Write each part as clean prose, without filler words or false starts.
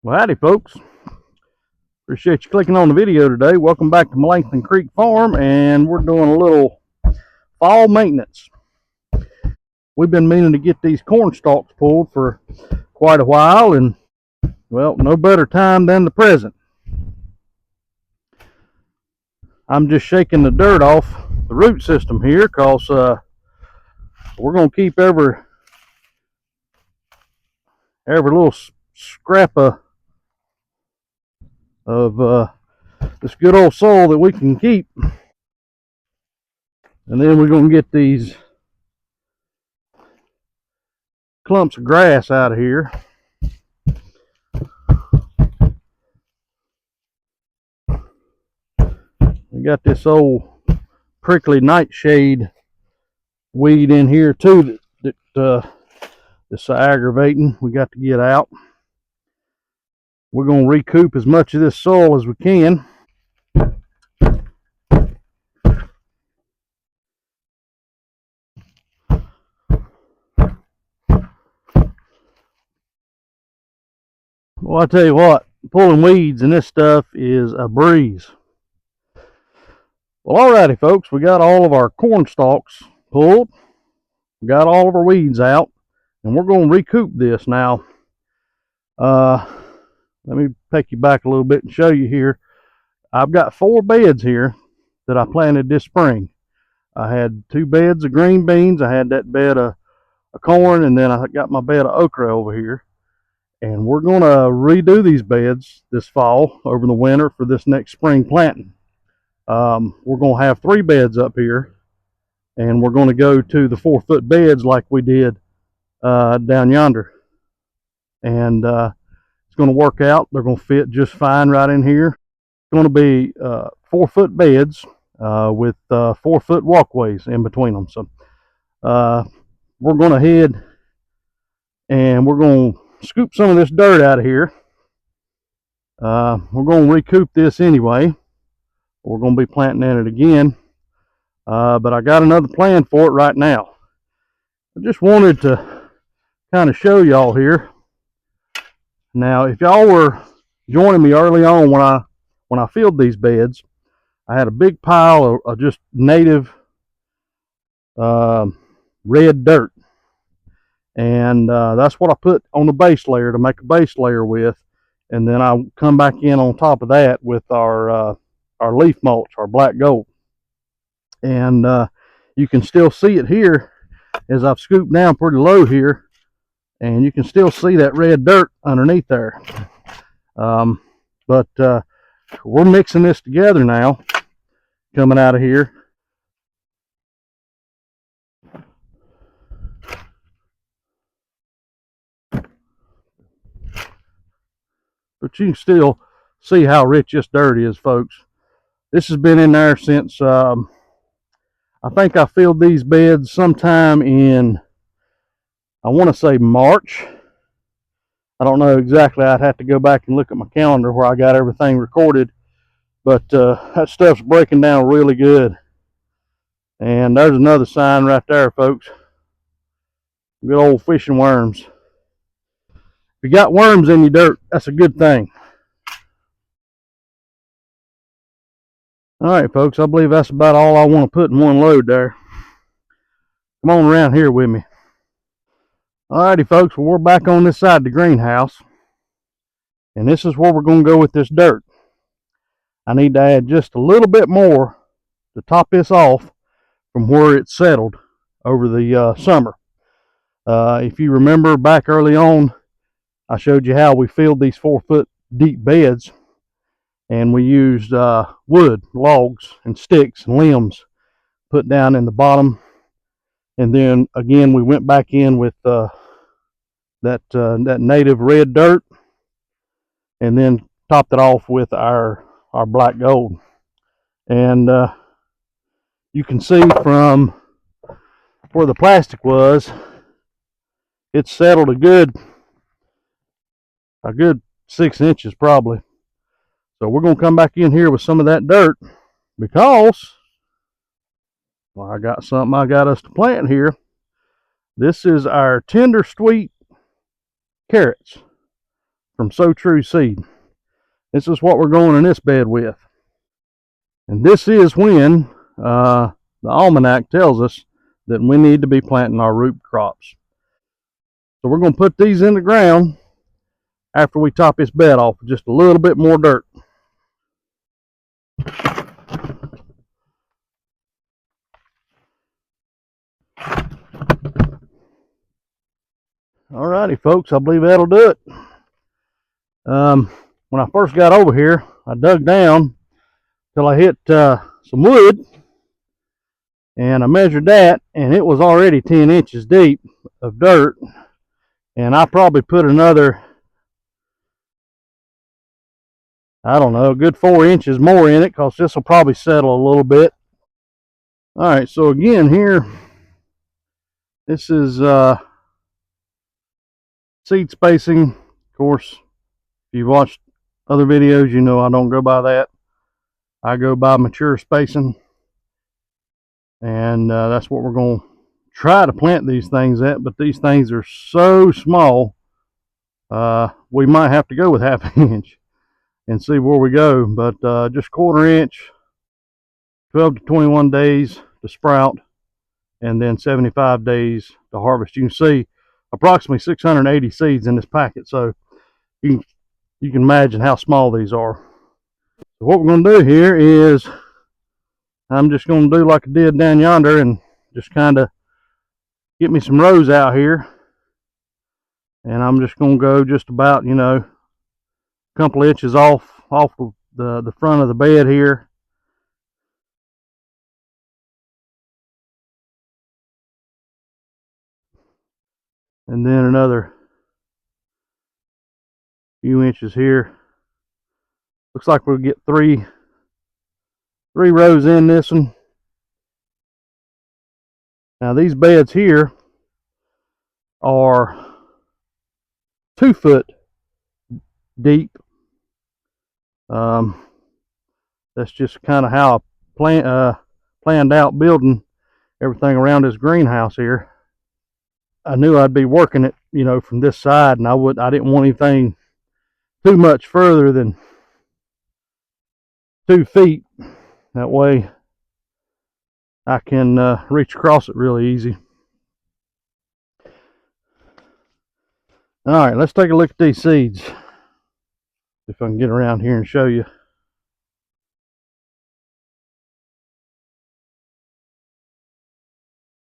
Well, howdy, folks. Appreciate you clicking on the video today. Welcome back to Melanchthon Creek Farm, and we're doing a little fall maintenance. We've been meaning to get these corn stalks pulled for quite a while, and well, no better time than the present. I'm just shaking the dirt off the root system here because we're going to keep every little scrap of this good old soil that we can keep. And then we're going to get these clumps of grass out of here. We got this old prickly nightshade weed in here too that's aggravating. We got to get out. We're going to recoup as much of this soil as we can. Well, I tell you what, pulling weeds and this stuff is a breeze. Well, alrighty, folks, we got all of our corn stalks pulled. We got all of our weeds out, and we're going to recoup this now. Let me take you back a little bit and show you here. I've got 4 beds here that I planted this spring. I had 2 beds of green beans. I had that bed of corn, and then I got my bed of okra over here. And we're going to redo these beds this fall over the winter for this next spring planting. We're going to have 3 beds up here, and we're going to go to the 4-foot beds like we did down yonder. And it's going to work out. They're going to fit just fine right in here. It's going to be 4-foot beds with 4-foot walkways in between them. So we're going to head and we're going to scoop some of this dirt out of here. We're going to recoup this anyway. We're going to be planting in it again. But I got another plan for it right now. I just wanted to kind of show y'all here. Now, if y'all were joining me early on when I filled these beds, I had a big pile of just native red dirt. And that's what I put on the base layer to make a base layer with. And then I come back in on top of that with our leaf mulch, our black gold. And you can still see it here as I've scooped down pretty low here. And you can still see that red dirt underneath there. But we're mixing this together now, coming out of here. But you can still see how rich this dirt is, folks. This has been in there since, I think I filled these beds sometime in, I want to say March. I don't know exactly. I'd have to go back and look at my calendar where I got everything recorded. But that stuff's breaking down really good. And there's another sign right there, folks. Good old fishing worms. If you got worms in your dirt, that's a good thing. All right, folks, I believe that's about all I want to put in one load there. Come on around here with me. All righty, folks, well, we're back on this side of the greenhouse. And this is where we're going to go with this dirt. I need to add just a little bit more to top this off from where it settled over the summer. If you remember back early on, I showed you how we filled these 4-foot deep beds, and we used wood, logs, and sticks and limbs put down in the bottom. And then again, we went back in with that native red dirt, and then topped it off with our black gold. And you can see from where the plastic was, it's settled a good 6 inches probably. So we're going to come back in here with some of that dirt because, well, I got something I got us to plant here. This is our tender sweet carrots. from So True Seed. This is what we're going in this bed with. And this is when the almanac tells us that we need to be planting our root crops. So we're going to put these in the ground after we top this bed off with just a little bit more dirt. Alrighty, folks, I believe that'll do it. When I first got over here, I dug down till I hit some wood, and I measured that, and it was already 10 inches deep of dirt. And I probably put another, I don't know, a good 4 inches more in it, because this will probably settle a little bit. Alright, so again here, this is seed spacing. Of course, if you've watched other videos, you know I don't go by that. I go by mature spacing, and that's what we're going to try to plant these things at. But these things are so small, we might have to go with half an inch and see where we go. But just 1/4 inch, 12 to 21 days to sprout, and then 75 days to harvest. You can see approximately 680 seeds in this packet, so you can imagine how small these are. So what we're going to do here is, I'm just going to do like I did down yonder and just kind of get me some rows out here. And I'm just going to go just about, you know, a couple inches off the front of the bed here. And then another few inches here. Looks like we'll get three rows in this one. Now these beds here are 2 foot deep. That's just kind of how I planned out building everything around this greenhouse here. I knew I'd be working it, you know, from this side, and I didn't want anything too much further than 2 feet. That way I can reach across it really easy. All right, let's take a look at these seeds. If I can get around here and show you.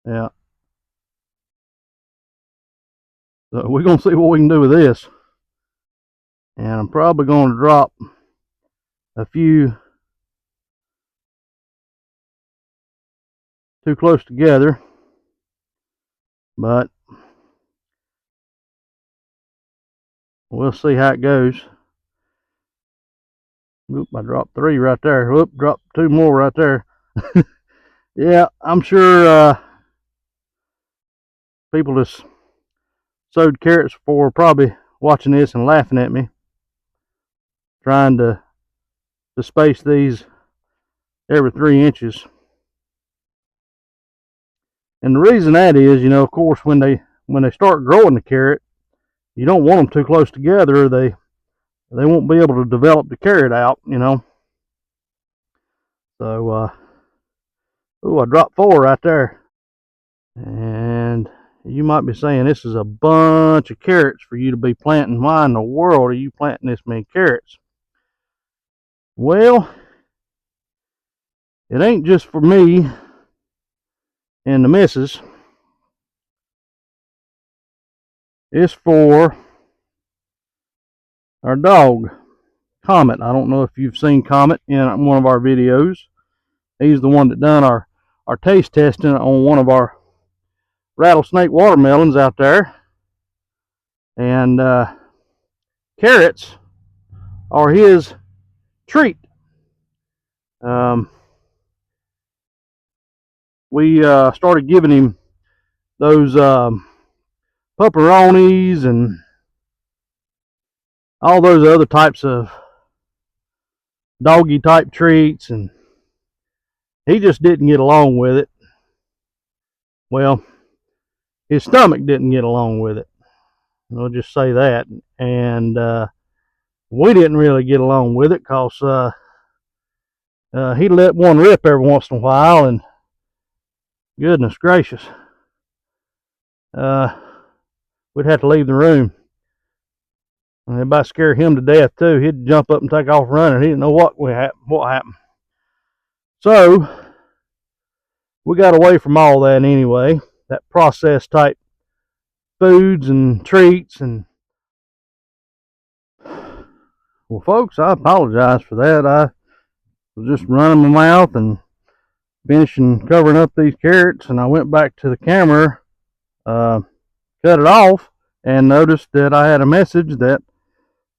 Yeah. So we're going to see what we can do with this. And I'm probably going to drop a few too close together. But we'll see how it goes. Oop, I dropped 3 right there. Oop, dropped 2 more right there. Yeah, I'm sure people that's sowed carrots before are probably watching this and laughing at me, trying to space these every 3 inches. And the reason that is, you know, of course, when they start growing the carrot, you don't want them too close together. They won't be able to develop the carrot out, you know. So, oh, I dropped 4 right there. And you might be saying, this is a bunch of carrots for you to be planting. Why in the world are you planting this many carrots? Well, it ain't just for me and the missus. It's for our dog, Comet. I don't know if you've seen Comet in one of our videos. He's the one that done our taste testing on one of our rattlesnake watermelons out there. And carrots are his treat. We started giving him those pepperonis and all those other types of doggy type treats, and he just didn't get along with it. Well, his stomach didn't get along with it. I'll just say that. And We didn't really get along with it because he let one rip every once in a while, and goodness gracious, we'd have to leave the room. And it about scared him to death too. He'd jump up and take off running. He didn't know what happened. So we got away from all that anyway. That processed type foods and treats. And well, folks, I apologize for that. I was just running my mouth and finishing covering up these carrots, and I went back to the camera, cut it off, and noticed that I had a message that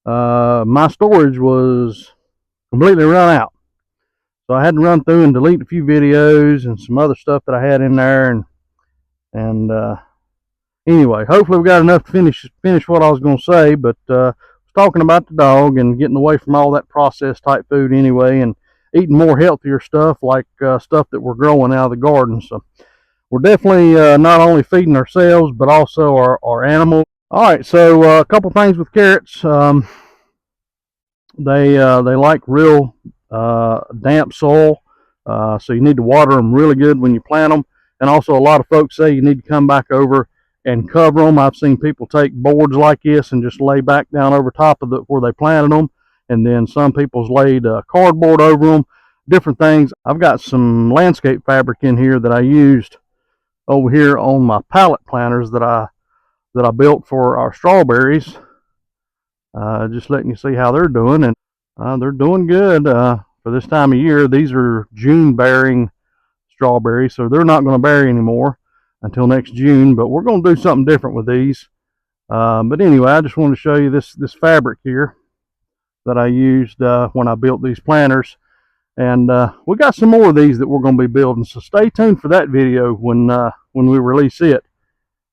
my storage was completely run out. So I had to run through and delete a few videos and some other stuff that I had in there, and anyway, hopefully we got enough to finish what I was going to say. But I was talking about the dog and getting away from all that processed type food anyway, and eating more healthier stuff, like stuff that we're growing out of the garden. So we're definitely not only feeding ourselves but also our animals. All right, so a couple things with carrots. They like real damp soil, so you need to water them really good when you plant them. And also, a lot of folks say you need to come back over and cover them. I've seen people take boards like this and just lay back down over top of where they planted them, and then some people's laid cardboard over them, different things. I've got some landscape fabric in here that I used over here on my pallet planters that I built for our strawberries. Just letting you see how they're doing, and they're doing good for this time of year. These are June bearing strawberries, so they're not going to bear anymore until next June, but we're going to do something different with these. But anyway, I just wanted to show you this fabric here that I used when I built these planters, and we got some more of these that we're going to be building, so stay tuned for that video when we release it.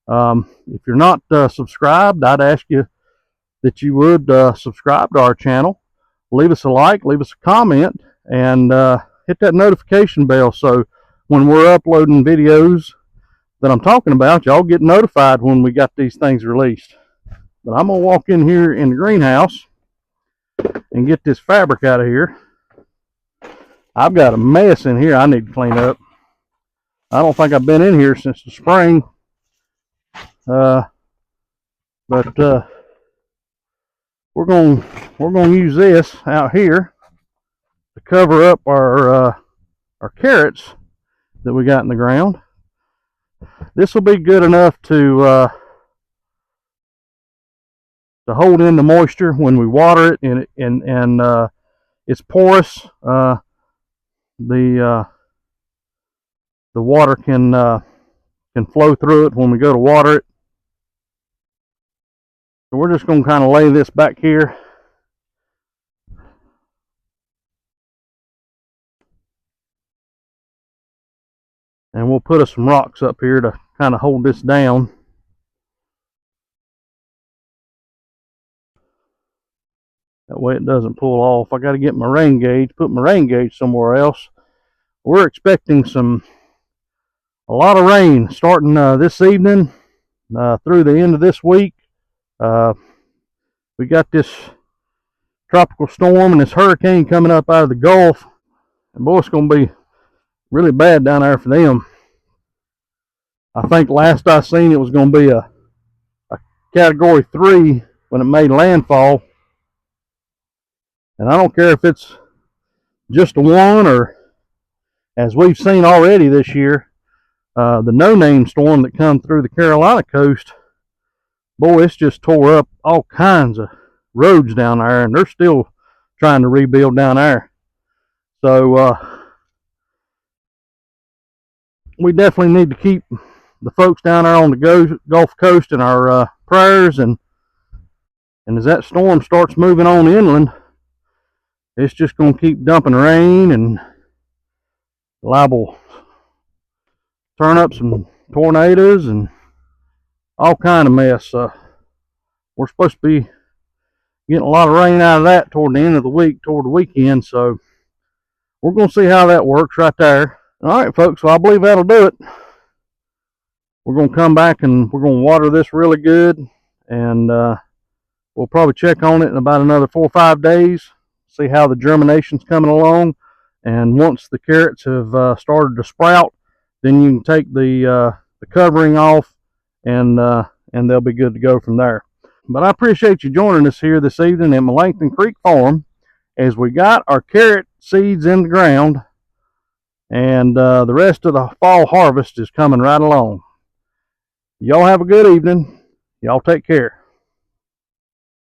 If you're not subscribed, I'd ask you that you would subscribe to our channel, leave us a like, leave us a comment, and hit that notification bell so when we're uploading videos that I'm talking about, y'all get notified when we got these things released. But I'm going to walk in here in the greenhouse and get this fabric out of here. I've got a mess in here I need to clean up. I don't think I've been in here since the spring. But we're gonna use this out here to cover up our carrots that we got in the ground. This will be good enough to hold in the moisture when we water it, and it's porous. The water can flow through it when we go to water it. So we're just going to kind of lay this back here. And we'll put some rocks up here to kind of hold this down. That way it doesn't pull off. I got to get my rain gauge, put my rain gauge somewhere else. We're expecting a lot of rain starting this evening through the end of this week. We got this tropical storm and this hurricane coming up out of the Gulf, and boy, it's going to be really bad down there for them. I think last I seen it was going to be a category 3 when it made landfall, and I don't care if it's just a 1 or, as we've seen already this year, the no-name storm that come through the Carolina coast. Boy, it's just tore up all kinds of roads down there, and they're still trying to rebuild down there. So we definitely need to keep the folks down there on the Gulf Coast in our prayers, and as that storm starts moving on inland, it's just going to keep dumping rain and liable to turn up some tornadoes and all kind of mess. We're supposed to be getting a lot of rain out of that toward the end of the week, toward the weekend, so we're going to see how that works right there. All right, folks, well, I believe that'll do it. We're going to come back and we're going to water this really good, and We'll probably check on it in about another 4 or 5 days, see how the germination's coming along. And once the carrots have started to sprout, then you can take the covering off, and they'll be good to go from there. But I appreciate you joining us here this evening at Melanchthon Creek Farm as we got our carrot seeds in the ground, and the rest of the fall harvest is coming right along. Y'all have a good evening. Y'all take care.